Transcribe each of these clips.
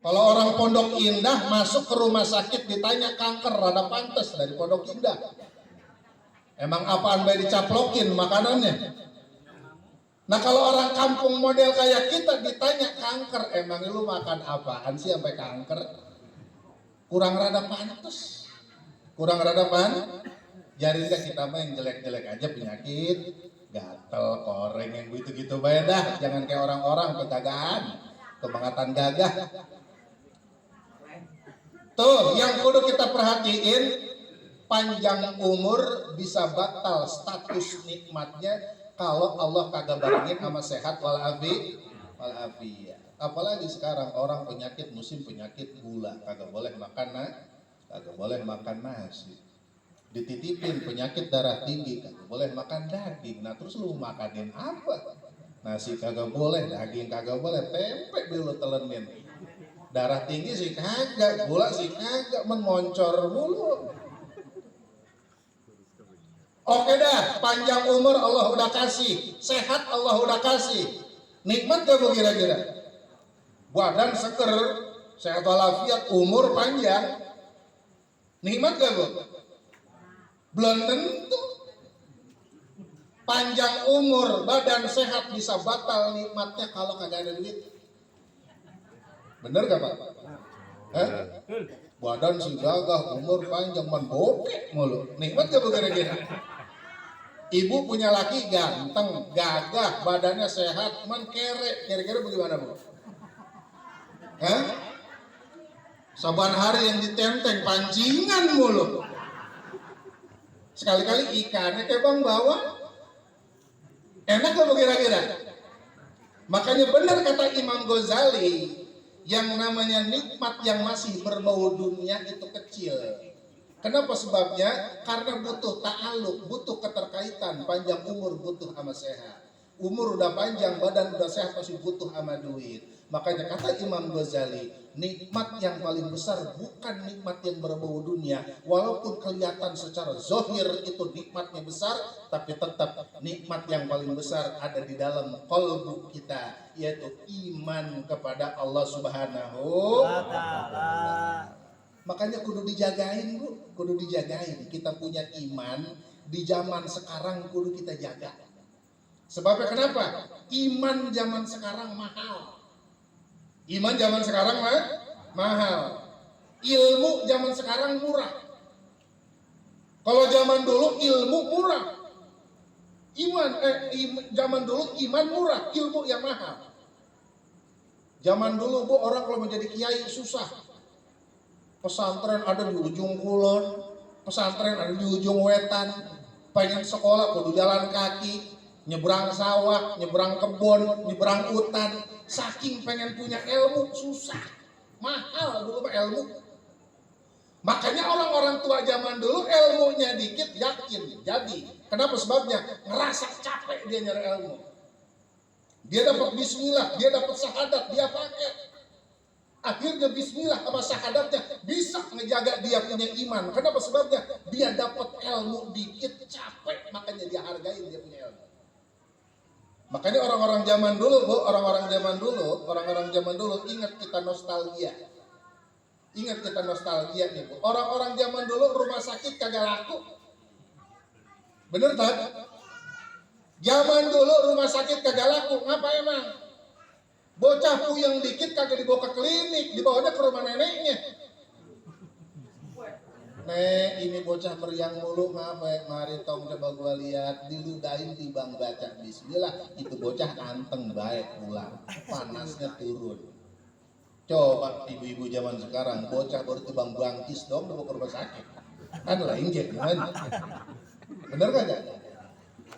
Kalau orang Pondok Indah masuk ke rumah sakit ditanya kanker, rada pantas dari Pondok Indah. Emang apaan bayi dicaplokin makanannya? Nah kalau orang kampung model kayak kita ditanya kanker, emang lu makan apaan sih sampai kanker? Kurang rada pantas. Kurang rada pantas. Jadi kita main jelek-jelek aja penyakit, gatel, koreng yang gitu-gitu bae dah. Jangan kayak orang-orang kegagahan, kebangatan gagah. Tuh, yang kudu kita perhatiin, panjang umur bisa batal status nikmatnya kalau Allah kagak barengin sama sehat walafiat. Apalagi sekarang orang penyakit musim penyakit gula, kagak boleh makan nasi. Dititipin penyakit darah tinggi, kagak boleh makan daging. Nah terus lu makanin apa? Nasi kagak boleh, daging kagak boleh, tempe dulu telenin. Darah tinggi sih kagak, gula sih kagak, memoncor mulu. Oke dah, panjang umur Allah udah kasih, sehat Allah udah kasih. Nikmat gak bu kira-kira? Badan seger, sehat walafiat, umur panjang. Nikmat gak bu? Belum tentu. Panjang umur, badan sehat bisa batal nikmatnya kalau kagak ada duit. Bener gak Pak? Badan si gagah, umur panjang, bokek mulu. Nikmat gak bu kira-kira? Ibu punya laki ganteng, gagah, badannya sehat, kere. Kira-kira bagaimana bu? Saban hari yang ditenteng, pancingan mulu. Sekali-kali ikannya kayak bang bawang. Enak gak bu kira-kira? Makanya benar kata Imam Ghazali, yang namanya nikmat yang masih berbau dunia itu kecil. Kenapa sebabnya? Karena butuh ta'aluk, butuh keterkaitan. Panjang umur butuh sama sehat. Umur udah panjang, badan udah sehat, masih butuh sama duit. Makanya kata Imam Ghazali, nikmat yang paling besar bukan nikmat yang berbau dunia. Walaupun kelihatan secara zahir itu nikmatnya besar, tapi tetap nikmat yang paling besar ada di dalam qalbu kita, yaitu iman kepada Allah Subhanahu wa Ta'ala. Makanya kudu dijagain bu, kudu dijagain. Kita punya iman di zaman sekarang kudu kita jaga. Sebabnya kenapa? Iman zaman sekarang mahal. Iman zaman sekarang mahal. Ilmu zaman sekarang murah. Kalau zaman dulu ilmu murah. Zaman dulu iman murah, ilmu yang mahal. Zaman dulu bu orang kalau menjadi kiai susah. Pesantren ada di ujung kulon, pesantren ada di ujung wetan. Pengen sekolah kudu jalan kaki, nyebrang sawah, nyebrang kebun, nyebrang hutan. Saking pengen punya ilmu susah, mahal dulu ilmu. Makanya orang-orang tua zaman dulu ilmunya dikit yakin jadi. Kenapa sebabnya? Ngerasa capek dia nyari ilmu. Dia dapat bismillah, dia dapat syahadat, dia pakai. Akhirnya bismillah sama syahadatnya bisa ngejaga dia punya iman. Kenapa sebabnya? Dia dapat ilmu dikit capek, makanya dia hargain dia punya ilmu. Makanya orang-orang zaman dulu bu, orang-orang zaman dulu ingat kita nostalgia. Ingat kita nostalgia nih bu. Orang-orang zaman dulu rumah sakit kagak laku. Bener tak? Zaman dulu rumah sakit kagak laku, ngapa emang? Bocah puyeng dikit kagak dibawa ke klinik, dibawanya ke rumah neneknya. Nek, ini bocah meriang mulu ngapa? Mari tong coba gua lihat, diludahin tibang baca bismillah, itu bocah anteng baik pulang, panasnya turun. Coba ibu-ibu zaman sekarang, bocah baru tibang bangkis dong dibawa ke rumah sakit. Kan lain kan? Bener kagak?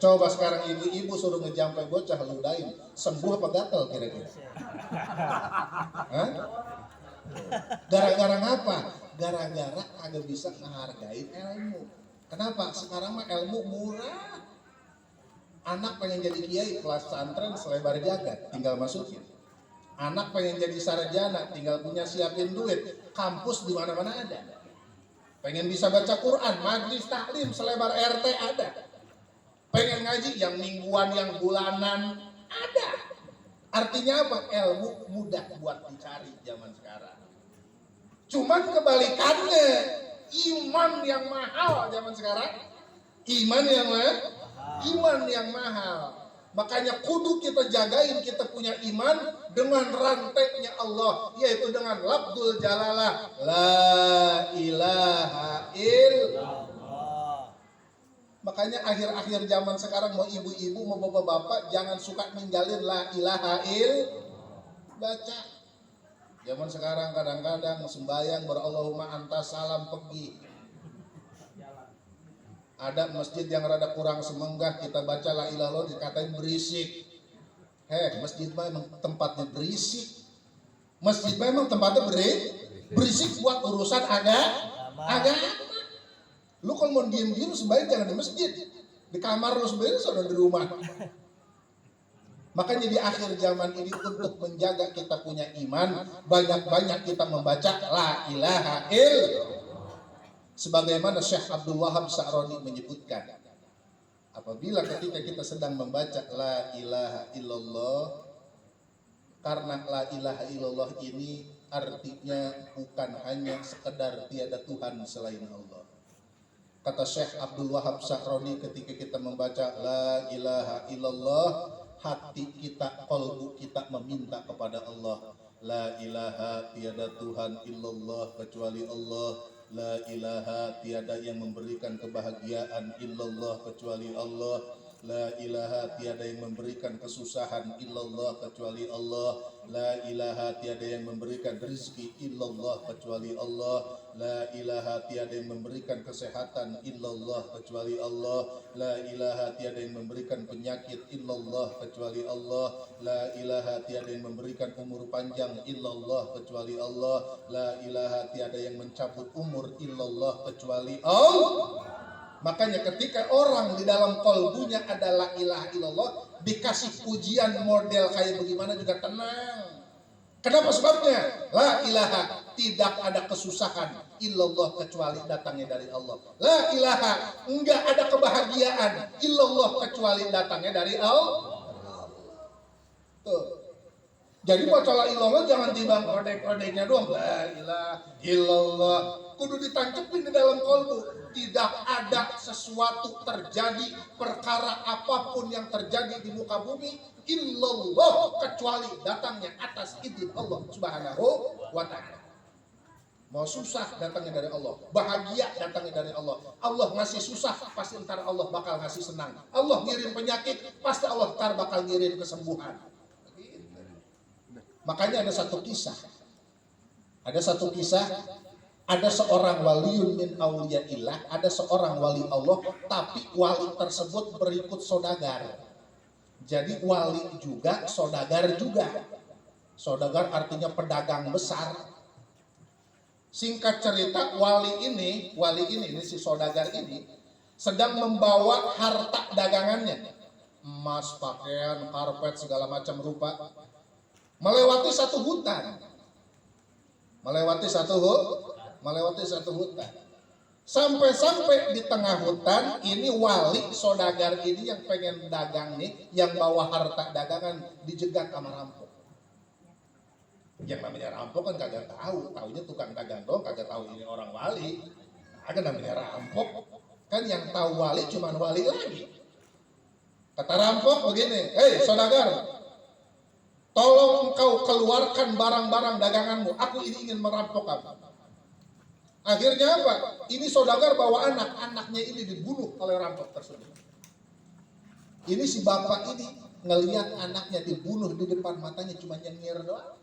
Coba sekarang ibu-ibu suruh ngejampai bocah ludahin, sembuh apa gatel kira-kira? Gara-gara apa? Gara-gara agak bisa menghargai ilmu. Kenapa? Sekarang mah ilmu murah. Anak pengen jadi kiai kelas pesantren selebar jagat, tinggal masukin. Anak pengen jadi sarjana, tinggal punya siapin duit. Kampus di mana-mana ada. Pengen bisa baca Quran, majlis taklim selebar RT ada. Pengen ngaji yang mingguan, yang bulanan ada. Artinya apa? Ilmu mudah buat dicari zaman sekarang. Cuman kebalikannya, iman yang mahal zaman sekarang. Iman yang mahal. Makanya kudu kita jagain kita punya iman dengan rantainya Allah, yaitu dengan lafzul jalalah la ilaha illallah. Makanya akhir-akhir zaman sekarang mau ibu-ibu mau bapak-bapak jangan suka ninggalin la ilaha illallah. Baca. Zaman sekarang kadang-kadang sembahyang berallahumma anta salam pergi. Ada masjid yang rada kurang semenggah kita baca la ilaha illallah dikatain berisik. Masjid memang tempatnya berisik. Masjid memang tempatnya berisik buat urusan agama. Lu kalau mau diem-diem sebaiknya jangan di masjid. Di kamar lu sebenarnya sudah di rumah. Makanya di akhir zaman ini untuk menjaga kita punya iman, banyak-banyak kita membaca la ilaha illallah. Sebagaimana Syekh Abdul Wahab Sa'roni menyebutkan, apabila ketika kita sedang membaca la ilaha illallah, karena la ilaha illallah ini artinya bukan hanya sekedar tiada Tuhan selain Allah. Kata Syekh Abdul Wahab Sa'roni, ketika kita membaca la ilaha illallah, hati kita, qalbu kita meminta kepada Allah. La ilaha tiada Tuhan illallah kecuali Allah. La ilaha tiada yang memberikan kebahagiaan illallah kecuali Allah. La ilaha tiada yang memberikan kesusahan illallah kecuali Allah. La ilaha tiada yang memberikan rezeki illallah kecuali Allah. La ilaha tiada yang memberikan kesehatan illallah kecuali Allah. La ilaha tiada yang memberikan penyakit illallah kecuali Allah. La ilaha tiada yang memberikan umur panjang illallah kecuali Allah. La ilaha tiada yang mencabut umur illallah kecuali Allah. Makanya ketika orang di dalam qalbunya ada la ilaha illallah, dikasih ujian model kayak bagaimana juga tenang. Kenapa sebabnya? La ilaha, tidak ada kesusahan illallah kecuali datangnya dari Allah. La ilaha, enggak ada kebahagiaan illallah kecuali datangnya dari Allah. Tuh. Jadi baca la ilallah jangan timbang kode-kodenya doang. La ilaha illallah. Kudu ditancapin di dalam qalbu. Tidak ada sesuatu terjadi, perkara apapun yang terjadi di muka bumi illallah kecuali datangnya atas izin Allah Subhanahu wa ta'ala. Mau susah datangnya dari Allah, bahagia datangnya dari Allah. Allah ngasih susah pasti ntar Allah bakal ngasih senang. Allah ngirim penyakit pasti Allah ntar bakal ngirim kesembuhan. Makanya ada satu kisah. Ada seorang waliun min auliyaillah, ada seorang wali Allah, tapi wali tersebut berikut saudagar. Jadi wali juga, saudagar juga. Saudagar artinya pedagang besar. Singkat cerita, wali ini si saudagar ini sedang membawa harta dagangannya, emas, pakaian, karpet, segala macam rupa, melewati satu hutan. Sampai di tengah hutan ini wali saudagar ini yang pengen dagang nih, yang bawa harta dagangan dijegat sama rampok. Yang namanya rampok kan kagak tahu, taunya tukang dagang dong, kagak tahu ini orang wali. Kagak namanya rampok. Kan yang tahu wali cuman wali lagi. Kata rampok begini, "Hei saudagar, tolong engkau keluarkan barang-barang daganganmu. Aku ini ingin merampok kamu." Akhirnya apa? Ini saudagar bawa anaknya ini dibunuh oleh rampok tersebut. Ini si bapak ini ngelihat anaknya dibunuh di depan matanya, cuma nyengir doang.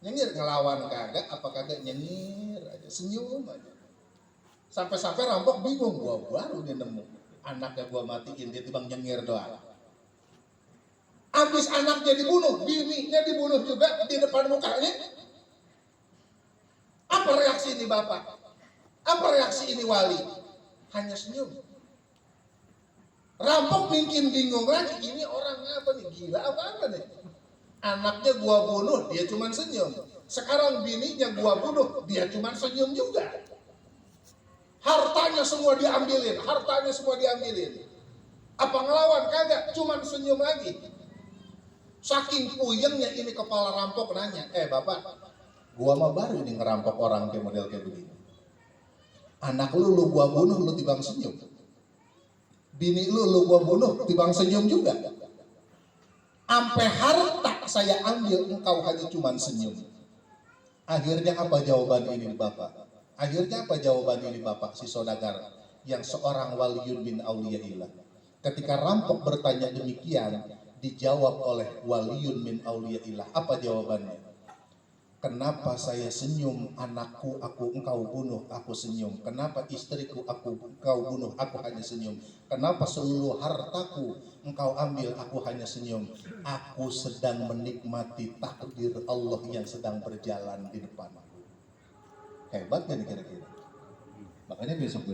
Nyengir, ngelawan kagak, apa kagak, nyengir aja, senyum aja. Sampai-sampai rampok bingung, gua baru dia nemu anaknya gua matiin, dia timbang nyengir doang. Habis anaknya dibunuh, bininya dibunuh juga di depan mukanya. Apa reaksi ini bapak? Apa reaksi ini wali? Hanya senyum. Rampok mungkin bingung lagi, ini orang apa nih? Gila apa nih? Anaknya gua bunuh, dia cuma senyum. Sekarang bininya gua bunuh, dia cuma senyum juga. Hartanya semua diambilin. Apa ngelawan? Kagak, cuma senyum lagi. Saking puyengnya ini kepala rampok nanya, bapak, gua mah baru ini ngerampok orang kayak model kayak begini. Anak lu gua bunuh, lu tibang senyum. Bini lu gua bunuh, tibang senyum juga. Ampe harta saya ambil, engkau hanya cuman senyum. Akhirnya apa jawaban ini bapak? Akhirnya apa jawaban ini bapak, si saudagar yang seorang waliyun bin auliyaillah. Ketika rampok bertanya demikian, dijawab oleh waliyun min auliyaillah. Apa jawabannya? Kenapa saya senyum, anakku engkau bunuh, aku senyum. Kenapa istriku engkau bunuh, aku hanya senyum. Kenapa seluruh hartaku engkau ambil, aku hanya senyum. Aku sedang menikmati takdir Allah yang sedang berjalan di depanku. Hebat kan kira-kira? Makanya besok